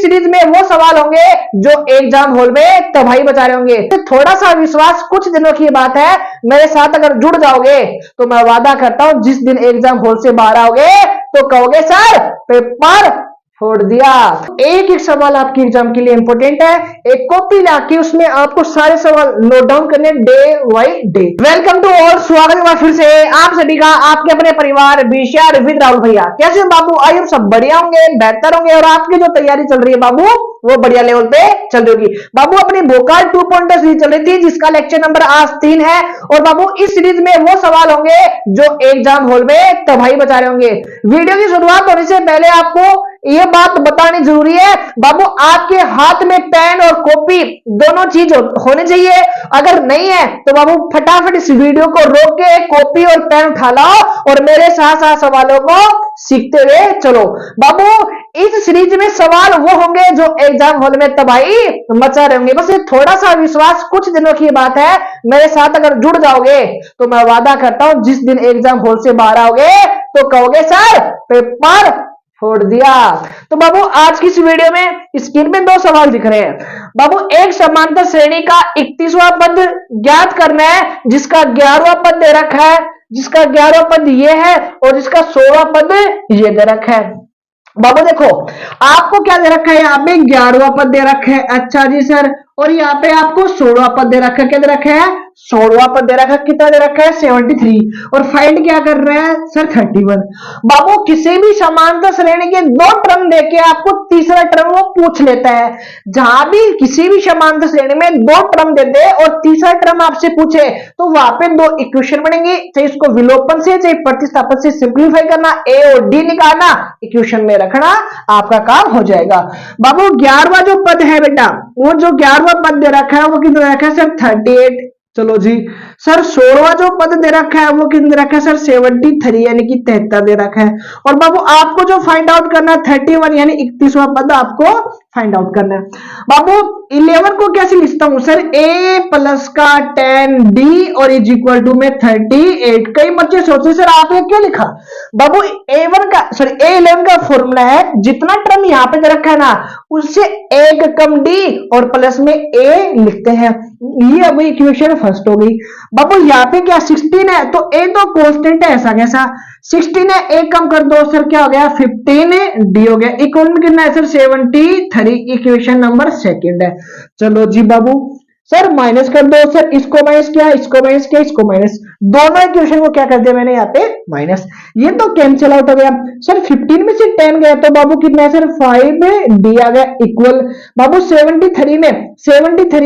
Series में वो सवाल होंगे जो एग्जाम हॉल में तबाही मचा रहे होंगे। तो थोड़ा सा विश्वास, कुछ दिनों की बात है, मेरे साथ अगर जुड़ जाओगे तो मैं वादा करता हूं जिस दिन एग्जाम हॉल से बाहर आओगे तो कहोगे सर पेपर फोड़ दिया। एक एक सवाल आपके एग्जाम के लिए इंपॉर्टेंट है। एक कॉपी लाके उसमें आपको सारे सवाल नोट डाउन करने day by day. Welcome to all, स्वागत है फिर से आप सभी का आपके अपने परिवार बीसीआर विद राहुल भैया। कैसे बाबू? आई होप सब बढ़िया होंगे, बेहतर होंगे और आपकी जो तैयारी चल रही है बाबू वो बढ़िया लेवल पे चल रही होगी। बाबू अपनी भोकाल 2.0 सीरीज चल रही थी जिसका लेक्चर नंबर आज 3 है और बाबू इस सीरीज में वो सवाल होंगे जो एग्जाम हॉल में तबाही मचा रहे होंगे। वीडियो की शुरुआत होने से पहले आपको ये बात बतानी जरूरी है बाबू, आपके हाथ में पेन और कॉपी दोनों चीज होने चाहिए। अगर नहीं है तो बाबू फटाफट इस वीडियो को रोक के कॉपी और पेन उठा लाओ और मेरे साथ साथ सवालों को सीखते हुए चलो। बाबू इस सीरीज में सवाल वो होंगे जो एग्जाम हॉल में तबाही मचा रहे होंगे। बस ये थोड़ा सा विश्वास, कुछ दिनों की बात है, मेरे साथ अगर जुड़ जाओगे तो मैं वादा करता हूं जिस दिन एग्जाम हॉल से बाहर आओगे तो कहोगे सर पेपर फोड़ दिया। तो बाबू आज की इस वीडियो में स्क्रीन पे 2 सवाल दिख रहे हैं। बाबू एक समांतर श्रेणी का 31वां पद ज्ञात करना है जिसका 11वां पद दे रखा है, जिसका 11वां पद ये है और जिसका 16वां पद ये दे रखा है। बाबू देखो आपको क्या दे रखा है, यहाँ पे 11वां पद दे रखा है। अच्छा जी सर, और यहाँ पे आपको 16वां पद दे रखा है। क्या दे रखा है? 16वां पद दे रखा है। कितना दे रखा है? 73। और फाइंड क्या कर रहे हैं सर? 31। बाबू किसी भी समांतर श्रेणी के 2 टर्म देके आपको तीसरा टर्म वो पूछ लेता है। जहां भी किसी भी समांतर श्रेणी में 2 टर्म दे दे और तीसरा टर्म आपसे पूछे तो वहां पे 2 इक्वेशन बनेंगे, चाहे इसको विलोपन से चाहे प्रतिस्थापन से सिंप्लीफाई करना, ए और डी निकालना, इक्वेशन में रखना, आपका काम हो जाएगा। बाबू 11वां जो पद है बेटा, वो जो 11वां पद दे रखा है वो कितना रखा है सर? 38। चलो जी सर 16वां जो पद दे रखा है वो कितना रखा है सर? 73 यानी कि 73 दे रखा है। और बाबू आपको जो फाइंड आउट करना है 31 यानी 31वां पद आपको फाइंड आउट करना है। बाबू 11 को कैसे लिखता हूं सर? a प्लस का 10d और इज इक्वल टू में 38। कई बच्चे सोचते सर आपने क्या लिखा? बाबू a1 का सॉरी a11 का फॉर्मूला है जितना टर्म यहाँ पे दे रखा है ना उससे एक कम d और प्लस में a लिखते हैं। ये अब इक्वेशन फर्स्ट हो गई। बाबू यहाँ पे क्या 16 है तो a तो कांस्टेंट है, ऐसा कैसा? 16 है, एक कम कर दो सर, क्या हो गया? 15 डी हो गया। इक्वल में कितना है सर? 73। इक्वेशन नंबर 2 है। चलो जी बाबू सर माइनस कर दो सर, इसको माइनस किया, इसको माइनस किया, इसको माइनस, दोनों इक्वेशन को क्या कर दिया मैंने यहाँ पे? माइनस। ये तो कैंसिल आउट हो गया सर। 15 में से 10 गया तो बाबू कितना है सर? 5 डी आ गया। इक्वल बाबू 73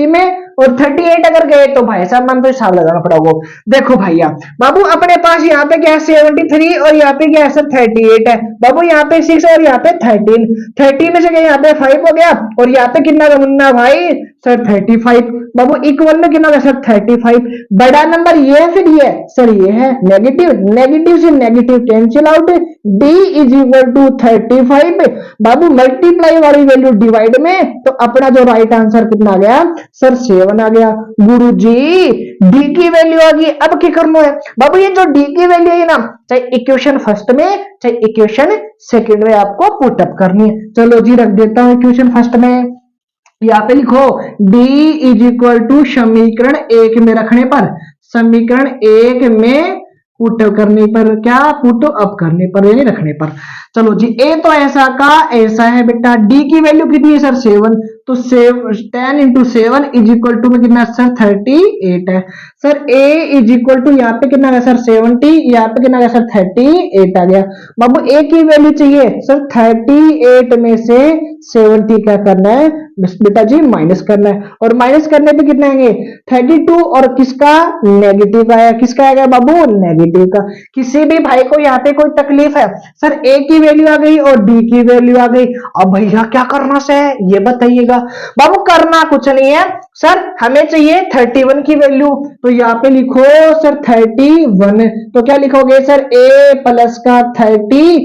में और 38 अगर गए तो भाई साहब मन तो हिसाब लगाना पड़ेगा। देखो भैया बाबू अपने पास यहाँ पे क्या है? 73 और यहाँ पे क्या है सर? 38 है। बाबू यहाँ पे 6 और यहाँ पे 13 में से क्या यहाँ पे 5 हो गया और यहाँ पे कितना मुन्ना भाई सर? 35। बाबू इक्वल में कितना होगा सर? 35। बड़ा नंबर ये है फिर ये सर ये है नेगेटिव, नेगेटिव से negative cancel out, d is equal to 35। बाबू मल्टीप्लाई वाली वैल्यू डिवाइड में तो अपना जो राइट आंसर कितना आ गया सर? 7 आ गया। गुरु जी d की वैल्यू आ गई। अब क्या करना है बाबू? ये जो d की वैल्यू है ना चाहे इक्वेशन फर्स्ट में चाहे इक्वेशन सेकंड में आपको पुटअप करनी है। चलो जी रख देता हूं इक्वेशन फर्स्ट में। यहाँ पे लिखो d इज इक्वल टू समीकरण 1 में रखने पर, समीकरण 1 में पुट करने पर, क्या पुट अप करने पर यानी रखने पर। चलो जी a तो ऐसा का ऐसा है बेटा। d की वैल्यू कितनी है सर? 7। तो 10 इंटू 7 इज इक्वल टू में कितना सर? 38 है sir. a is equal to यहाँ पे कितना है सर? 70, यहाँ पे कितना है सर? 38 आ गया। बाबू a की वैल्यू चाहिए सर 38 में से 70 क्या करना है बेटा जी? माइनस करना है। और माइनस करने पे कितना आएंगे? 32 और किसका? नेगेटिव आया। किसका आएगा बाबू? नेगेटिव का। किसी भी भाई को यहाँ पे कोई तकलीफ है सर? a की वैल्यू आ गई और d की वैल्यू आ गई। अब भैया क्या करना से है ये बताइएगा। बाबू करना कुछ नहीं है सर, हमें चाहिए 31 की वैल्यू तो यहाँ पे लिखो सर 31। तो क्या लिखोगे सर? a प्लस का 30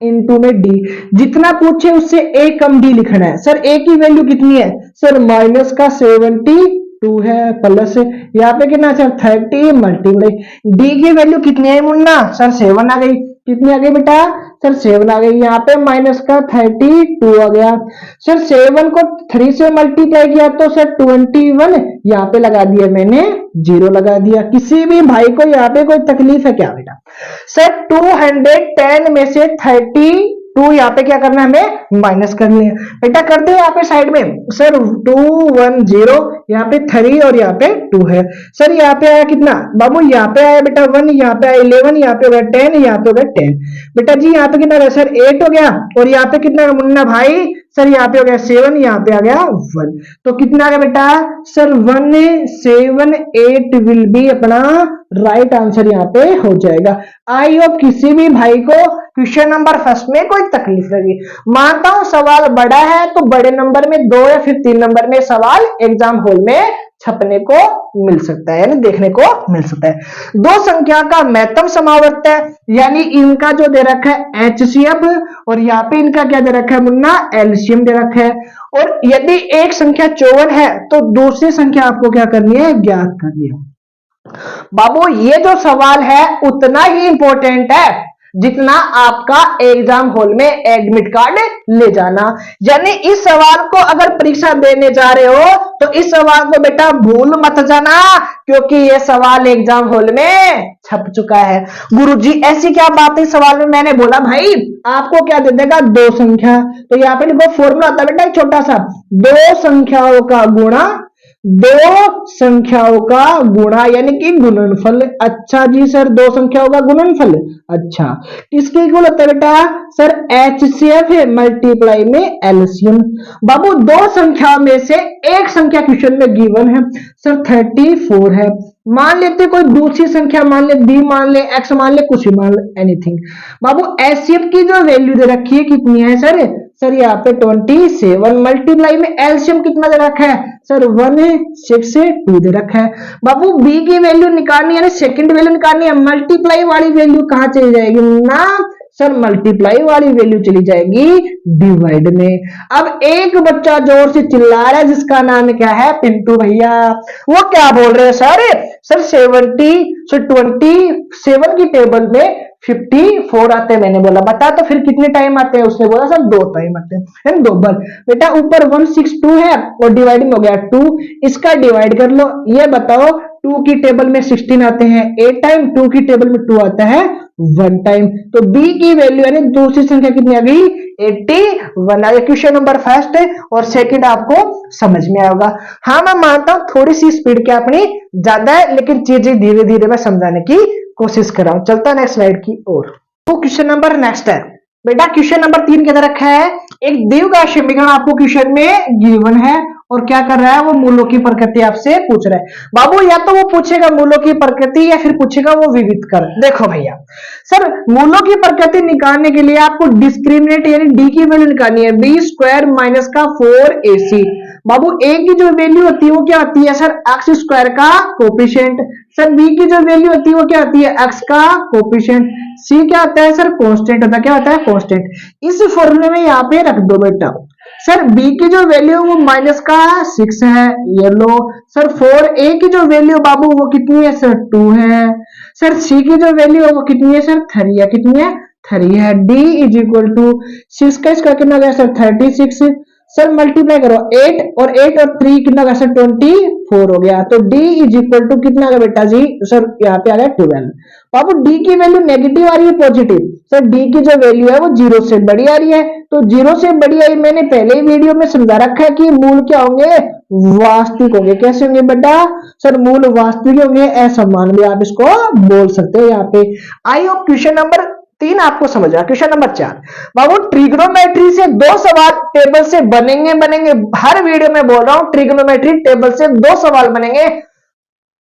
इंटू में डी, जितना पूछे उससे a कम d लिखना है। सर a की वैल्यू कितनी है सर? माइनस का 72 है प्लस यहाँ पे कितना सर? 30 मल्टीप्लाई। d की वैल्यू कितनी है मुन्ना? सर 7 आ गई। कितनी आ गई बेटा? सर 7 आ गई, यहाँ पे माइनस का 32 आ गया। सर 7 को 3 से मल्टीप्लाई किया तो सर 21, यहाँ पे लगा दिया मैंने 0 लगा दिया। किसी भी भाई को यहाँ पे कोई तकलीफ है क्या बेटा? सर 210 में से 32 यहाँ पे क्या करना है हमें माइनस करनी है बेटा। कर दे यहाँ पे साइड में। सर 210 यहाँ पे 3 और यहाँ पे 2 है। सर यहाँ पे आया कितना बाबू? यहाँ पे आया बेटा 1, यहाँ पे आया 11, यहाँ पे हो गया 10, यहाँ पे हो गया 10 बेटा जी। यहाँ पे कितना गया सर 8 हो गया। और यहाँ पे कितना मुन्ना भाई? सर यहाँ पे हो गया 7, यहाँ पे आ गया 1। तो कितना आ गया बेटा? सर 178 विल बी अपना राइट आंसर यहाँ पे हो जाएगा। आई होप किसी भी भाई को क्वेश्चन नंबर फर्स्ट में कोई तकलीफ लगी। मानता हूं सवाल बड़ा है तो बड़े नंबर में 2 या फिर 3 नंबर में सवाल एग्जाम हॉल में छपने को मिल सकता है, यानी देखने को मिल सकता है। दो संख्या का महत्तम समावर्त है, यानी इनका जो दे रखा है एचसीएफ और यहाँ पे इनका क्या दे रखा है मुन्ना? एलसीएम दे रखा है। और यदि एक संख्या 54 है तो दूसरी संख्या आपको क्या करनी है? ज्ञात करनी है। बाबू ये जो सवाल है उतना ही इंपॉर्टेंट है जितना आपका एग्जाम हॉल में एडमिट कार्ड ले जाना। यानी इस सवाल को अगर परीक्षा देने जा रहे हो तो इस सवाल को बेटा भूल मत जाना, क्योंकि ये सवाल एग्जाम हॉल में छप चुका है। गुरुजी ऐसी क्या बात है सवाल में? मैंने बोला भाई आपको क्या दे देगा? 2 संख्या। तो यहाँ पे देखो फॉर्मूला होता है बेटा छोटा सा, 2 संख्याओं का गुणा 2 संख्याओं का गुणा यानी कि गुणनफल। अच्छा जी सर 2 संख्याओं का गुणनफल। अच्छा किसके इक्वल होता है बेटा? सर एचसीएफ है मल्टीप्लाई में एलसीएम। बाबू 2 संख्या में से एक संख्या क्वेश्चन में गिवन है सर 34 है। मान लेते कोई दूसरी संख्या, मान ले बी, मान ले एक्स, मान ले कुछ भी, मान ले एनीथिंग। बाबू एचसीएफ की जो वैल्यू दे रखी है कितनी है सर? सर यहाँ पे 27 मल्टीप्लाई में एलसीएम कितना दे रखा है? सर 162 दे रखा है। बाबू बी की वैल्यू निकालनी है, सेकंड वैल्यू निकालनी है, मल्टीप्लाई वाली वैल्यू कहां चली जाएगी ना? सर मल्टीप्लाई वाली वैल्यू चली जाएगी डिवाइड में। अब एक बच्चा जोर से चिल्ला रहा है जिसका नाम क्या है? पिंटू भैया। वो क्या बोल रहे हैं सर? सर 27 की टेबल में 54 आते हैं। मैंने बोला बता तो फिर कितने टाइम आते हैं? उसने बोला सर 2 टाइम आते हैं, 2 बार। बेटा ऊपर 162 है और डिवाइडिंग हो गया 2, इसका डिवाइड कर लो। ये बताओ 2 की टेबल में 16 आते हैं 8 टाइम, 2 की टेबल में 2 आता है 1 टाइम। तो बी की वैल्यू यानी दूसरी संख्या कितनी आ गई? 81 आ गई। क्वेश्चन नंबर फर्स्ट है और सेकंड आपको समझ में आएगा। हाँ मैं मानता हूं थोड़ी सी स्पीड क्या अपनी ज्यादा है, लेकिन चीजें धीरे धीरे मैं समझाने की कोशिश कर रहा हूं। चलता है नेक्स्ट स्लाइड की ओर। तो क्वेश्चन नंबर नेक्स्ट है बेटा, क्वेश्चन नंबर 3 के अंदर रखा है एक द्विघात समीकरण आपको क्वेश्चन में गिवन है और क्या कर रहा है? वो मूलों की प्रकृति आपसे पूछ रहा है। बाबू या तो वो पूछेगा मूलों की प्रकृति या फिर पूछेगा वो विविध कर। देखो भैया सर मूलों की प्रकृति निकालने के लिए आपको डिस्क्रिमिनेंट यानी डी की वैल्यू निकालनी है, बी स्क्वायर माइनस का 4ac। बाबू ए की जो वैल्यू होती है वो क्या होती है सर? एक्स स्क्वायर का कोफिशिएंट। सर बी की जो वैल्यू होती है वो क्या होती है? एक्स का कोफिशिएंट। सी क्या होता है सर? कांस्टेंट होता है। क्या होता है? कांस्टेंट। इस फॉर्मूले में यहाँ पे रख दो बेटा। सर बी की जो वैल्यू वो माइनस का 6 है, ये लो। सर 4a की जो वैल्यू बाबू वो कितनी है सर? 2 है। सर सी की जो वैल्यू है वो कितनी है सर? 3 है। कितनी है? 3 है। डी इज इक्वल टू 6 का स्क्वायर कितना गया सर? 36। सर मल्टीप्लाई करो 8 और 3 कितना गया सर? 24 हो गया। तो डी इज इक्वल टू कितना गया बेटा जी? सर यहाँ पे आ गया 12। बाबू डी की वैल्यू नेगेटिव आ रही है पॉजिटिव? सर डी की जो वैल्यू है वो 0 से बड़ी आ रही है। तो 0 से बड़ी आई मैंने पहले ही वीडियो में समझा रखा है कि मूल क्या होंगे? वास्तविक होंगे। कैसे होंगे बेटा? सर मूल वास्तविक होंगे, असमान भी आप इसको बोल सकते हो। यहाँ पे आई होप क्वेश्चन नंबर 3 आपको समझ आया। क्वेश्चन नंबर 4 बाबू ट्रिग्नोमेट्री से 2 सवाल टेबल से बनेंगे। हर वीडियो में बोल रहा हूं ट्रिग्नोमेट्री टेबल से 2 सवाल बनेंगे,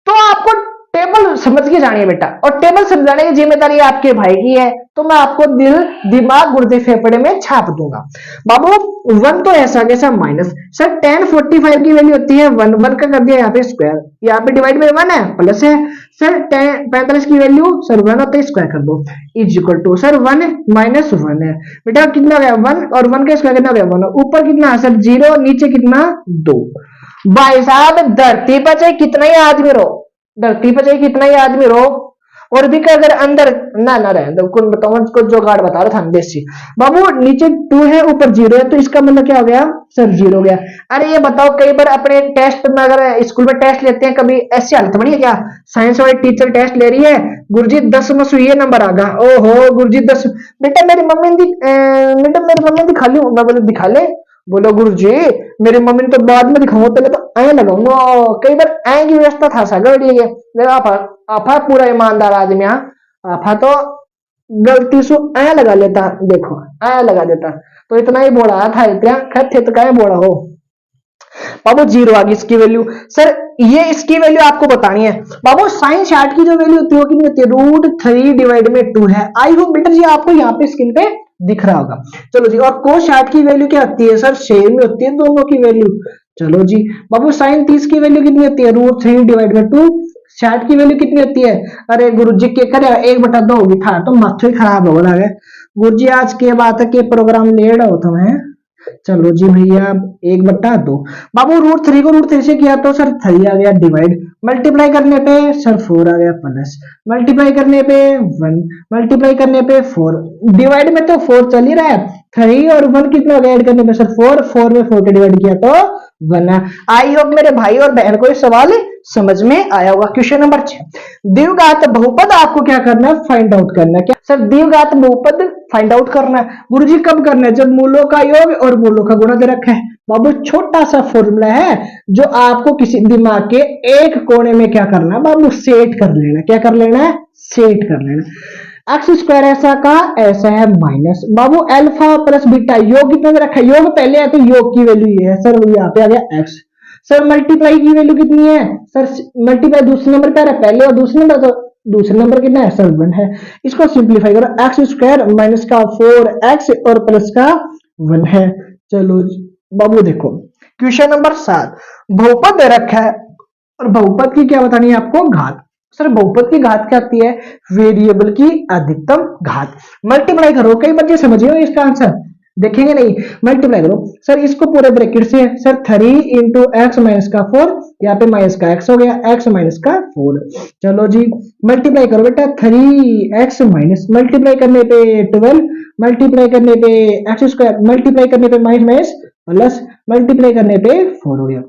तो आपको टेबल समझ के जानी है बेटा। और टेबल समझाने की जिम्मेदारी आपके भाई की है, तो मैं आपको दिल दिमाग गुर्दे फेफड़े में छाप दूंगा। बाबू 1 तो ऐसा कैसा माइनस। सर 1045 की वैल्यू होती है 1, 1 का कर दिया यहाँ पे स्क्वायर, यहाँ पे डिवाइड में 1 है प्लस है। सर 45 की वैल्यू सर 1 होता है, स्क्वायर कर दो is equal to sir 1 minus 1 है बेटा। कितना गया 1 और 1 का स्क्वायर कितना गया 1। ऊपर कितना सर 0, नीचे कितना 2। भाई साहब धरती पर चाहे कितना ही आदमी रहो, धरती पर चाहे कितना ही आदमी रहो, और भी का अगर अंदर ना ना रहे तो कौन बताऊं, को जो गार्ड बता रहा था हम देसी बाबू, नीचे 2 है ऊपर 0 है, तो इसका मतलब क्या हो गया सर 0 हो गया। अरे ये बताओ कई बार अपने टेस्ट में अगर स्कूल में टेस्ट लेते हैं, कभी ऐसी हालत बनी है क्या, साइंस वाली टीचर टेस्ट ले रही है, गुरुजी 10 में से ये नंबर आ गया, ओहो गुरुजी 10, बेटा मेरी मम्मी ने मैडम मेरी मम्मी दिखा ली, मैं बोले दिखा ले, बोलो गुरुजी मेरी मम्मी ने तो बाद में दिखाऊंगा, पहले तो ऐ लगाऊंगा। कई बार ऐ की व्यवस्था था सगड़ ये आपा पूरा ईमानदार आदमी, आपा तो गलती से ऐ लगा लेता, देखो ऐ लगा देता, तो इतना ही बोला था, इतना खत थे तो क्या बोला हो बाबू, 0 आ गई इसकी वैल्यू। सर ये इसकी वैल्यू आपको बतानी है बाबू, साइन 60 की जो वैल्यू होती है वो कितनी होती है, √3 डिवाइड में 2 है। आई होप बेटा जी आपको यहाँ पे स्क्रीन पे दिख रहा होगा। चलो जी, और cos 60 की वैल्यू क्या होती है सर, सेम ही होती है दोनों की वैल्यू। चलो जी बाबू, साइन 30 की वैल्यू कितनी होती है, √3 डिवाइड में 2, 60 की वैल्यू कितनी होती है, अरे गुरुजी के करे 1/2 होगी था, तो माथो ही खराब हो गया गुरुजी, आज के बात है कि प्रोग्राम लेट हो तुम्हें। चलो जी भैया 1/2 बाबू, √3 को √3 से किया तो सर 3 आ गया डिवाइड, मल्टीप्लाई करने पे सर 4 आ गया प्लस, मल्टीप्लाई करने पे 1, मल्टीप्लाई करने पे 4, डिवाइड में तो 4 चल ही रहा है, 3 और 1 कितना हो गया ऐड करने पे सर 4, 4 में 4 के डिवाइड किया तो 1 है। आई होप मेरे भाई और बहन को ये सवाल समझ में आया होगा। क्वेश्चन नंबर 6, द्विघात बहुपद आपको क्या करना है, फाइंड आउट करना है। क्या सर द्विघात बहुपद फाइंड आउट करना है, गुरुजी कब करना है, जब मूलों का योग और मूलों का गुणा दे रखा है। बाबू छोटा सा फॉर्मूला है जो आपको किसी दिमाग के एक कोने में क्या करना है बाबू, सेट कर लेना। क्या कर लेना है, सेट कर लेना। एक्स स्क्वायर ऐसा का ऐसा है माइनस बाबू अल्फा प्लस बीटा, योग कितना दे रखा है, योग पहले है तो योग की वैल्यू ये है सर, यहाँ पे आ गया एक्स। सर मल्टीप्लाई की वैल्यू कितनी है सर, मल्टीप्लाई दूसरे नंबर पे आ रहा है, पहले और दूसरे नंबर, तो दूसरे नंबर कितना है सर 1 है। इसको सिंप्लीफाई करो, एक्स स्क्वायर माइनस का 4x और प्लस का 1 है। चलो बाबू देखो क्वेश्चन नंबर 7, बहुपद दे रखा है और बहुपद की क्या बतानी है आपको, घात। सर बहुपद की घात क्या आती है, वेरिएबल की अधिकतम घात। मल्टीप्लाई करो, कई बच्चे समझिए इसका आंसर देखेंगे नहीं, मल्टीप्लाई करो सर, इसको पूरे ब्रैकेट से सर 3 इंटू एक्स माइनस का 4, यहाँ पे माइनस का x हो गया, x माइनस का 4। चलो जी मल्टीप्लाई करो बेटा, 3x माइनस, मल्टीप्लाई करने पे 12, मल्टीप्लाई करने पे एक्स स्क्वायर, मल्टीप्लाई करने पे माइनस माइनस प्लस, मल्टीप्लाई करने पे 4 हो गया।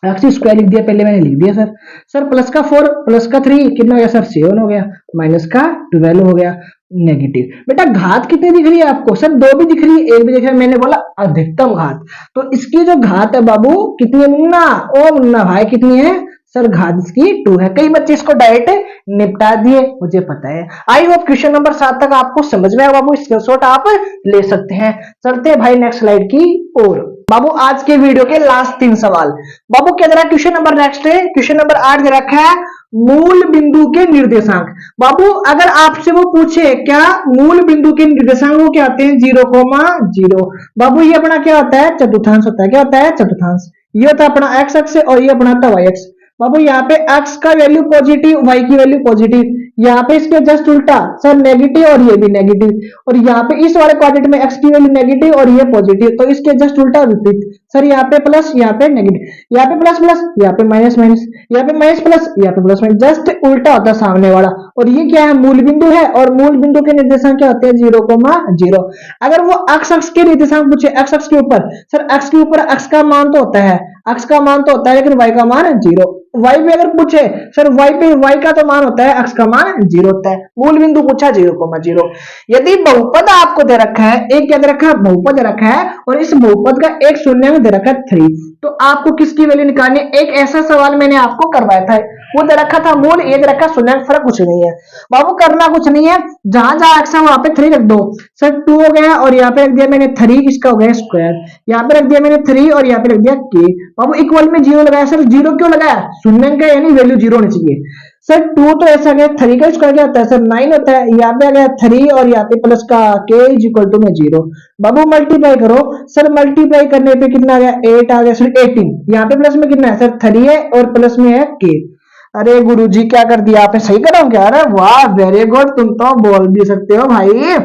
एक्स स्क्वायर लिख दिया पहले मैंने, लिख दिया सर। सर प्लस का 4 प्लस का 3 कितना हो गया सर 7 हो गया, माइनस का 12 हो गया, नेगेटिव। बेटा घात कितनी दिख रही है आपको, सर 2 भी दिख रही है, 1 भी दिख रहा है, मैंने बोला अधिकतम घात, तो इसकी जो घात है बाबू कितनी है मुन्ना, ओ मुन्ना भाई कितनी है सर, घात इसकी 2 है। कई बच्चे इसको डायरेक्ट निपटा दिए, मुझे पता है। आई होप क्वेश्चन नंबर 7 तक आपको समझ में आया बाबू, स्क्रीनशॉट आप ले सकते हैं। चलते भाई नेक्स्ट स्लाइड की ओर। बाबू आज के वीडियो के लास्ट 3 सवाल बाबू क्या दे रहा है, क्वेश्चन नंबर नेक्स्ट है, क्वेश्चन नंबर 8 दे रखा है मूल बिंदु के निर्देशांक। बाबू अगर आपसे वो पूछे क्या मूल बिंदु के निर्देशांक वो क्या आते हैं, 0,0 बाबू ये अपना क्या होता है, चतुर्थांश होता है। क्या होता है, चतुर्थांश। ये होता है अपना एक्स अक्ष और ये अपना होता है वाई अक्ष। बाबू यहाँ पे एक्स का वैल्यू पॉजिटिव, वाई की वैल्यू पॉजिटिव, यहाँ पे इसके जस्ट उल्टा सर नेगेटिव और ये भी नेगेटिव, और यहाँ पे इस वाले क्वाड्रेंट में एक्स की वैल्यू नेगेटिव और ये पॉजिटिव, तो इसके जस्ट उल्टा विपरीत सर, यहाँ पे प्लस यहाँ पे नेगेटिव, यहाँ पे प्लस प्लस यहाँ पे माइनस माइनस, यहाँ पे माइनस प्लस यहाँ पे प्लस माइनस, जस्ट उल्टा होता है सामने वाला। और ये क्या है, मूल बिंदु है, और मूल बिंदु के निर्देशांक क्या होते हैं, 0,0। अगर वो एक्स अक्ष के निर्देशांक पूछे, एक्स अक्ष के ऊपर सर, एक्स के ऊपर एक्स का मान तो होता है, एक्स का मान तो होता है, लेकिन वाई का मान 0। वाई पे अगर पूछे सर, वाई पे वाई का तो मान होता है, एक्स का मान 0 होता है। मूल बिंदु पूछा 0,0। यदि बहुपद आपको दे रखा है, एक क्या दे रखा है, बहुपद दे रखा है, और इस बहुपद का एक शून्य में दे रखा है 3, तो आपको किसकी वैल्यू निकालनी है। एक ऐसा सवाल मैंने आपको करवाया था, वो दे रखा था मूल, ये दे रखा शून्य, फर्क कुछ नहीं है बाबू, करना कुछ नहीं है, जहां जहां एक्स है वहां पे 3 रख दो सर, 2 हो गया, और यहाँ पे रख दिया मैंने 3, इसका हो गया स्क्वायर, यहाँ पे रख दिया मैंने 3 और यहाँ पे रख दिया k। बाबू इक्वल में 0 लगाया सर, 0 क्यों लगाया, शून्य का यानी वैल्यू 0 होनी चाहिए सर। 2 तो ऐसा गया, 3 का स्क्वायर क्या होता है सर 9 होता है, यहाँ पे आ गया 3 और यहाँ पे प्लस का k इज इक्वल टू में 0। बाबू मल्टीप्लाई करो सर, मल्टीप्लाई करने पे कितना आ गया 8 आ गया सर, 18, यहाँ पे प्लस में कितना है सर 3 है और प्लस में है k। अरे गुरुजी क्या कर दिया आपने, सही करा क्या, अरे वाह वेरी गुड, तुम तो बोल भी सकते हो भाई।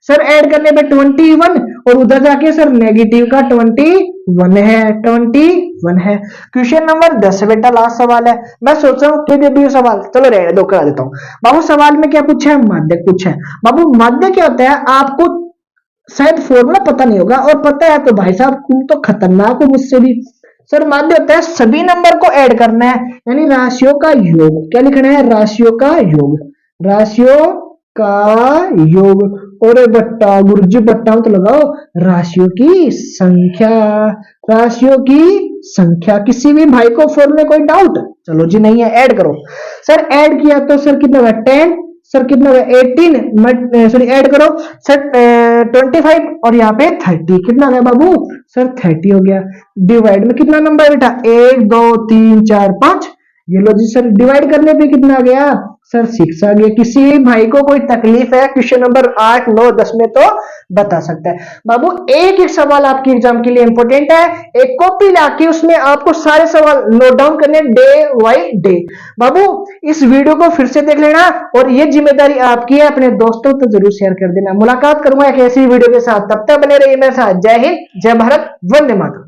सर ऐड करने पे 21 और उधर जाके सर नेगेटिव का 21 है, 21 है। क्वेश्चन नंबर 10 बेटा लास्ट सवाल है। मैं सोच रहा हूँ कि भी सवाल चलो रहने दो, करा देता हूँ। बाबू सवाल में क्या पूछा है? माध्य पूछा है। बाबू माध्य क्या होता है आपको शायद फॉर्मूला पता नहीं होगा, और पता है तो भाई साहब तुम तो खतरनाक हो मुझसे भी। सर माध्य होता है सभी नंबर को ऐड करना है, यानी राशियों का योग। क्या लिखना है? राशियों का योग, राशियों का योग। और बट्टा गुरुजी बट्टा तो लगाओ राशियों की संख्या, राशियों की संख्या। किसी भी भाई को फॉर्मूले कोई डाउट? चलो जी नहीं है, ऐड करो। सर ऐड किया तो सर कितना होगा? 10। सर कितना होगा? 18। सॉरी ऐड करो सर 25 और यहाँ पे 30। कितना गया बाबू? सर 30 हो गया। डिवाइड में कितना नंबर बेटा? 1 2 3 4 5। ये लो जी सर, डिवाइड करने पे कितना आ गया? सर 6 आ गया। किसी भी भाई को कोई तकलीफ है क्वेश्चन नंबर 8 9 10 में तो बता सकता है। बाबू एक एक सवाल आपके एग्जाम के लिए इंपॉर्टेंट है, एक कॉपी लाके उसमें आपको सारे सवाल नोट डाउन करने डे बाई डे। बाबू इस वीडियो को फिर से देख लेना, और ये जिम्मेदारी आपकी है, अपने दोस्तों तो जरूर शेयर कर देना। मुलाकात करूंगा एक ऐसी वीडियो के साथ, तब तक बने रहिए मेरे साथ। जय हिंद, जय भारत, वंदे मातरम।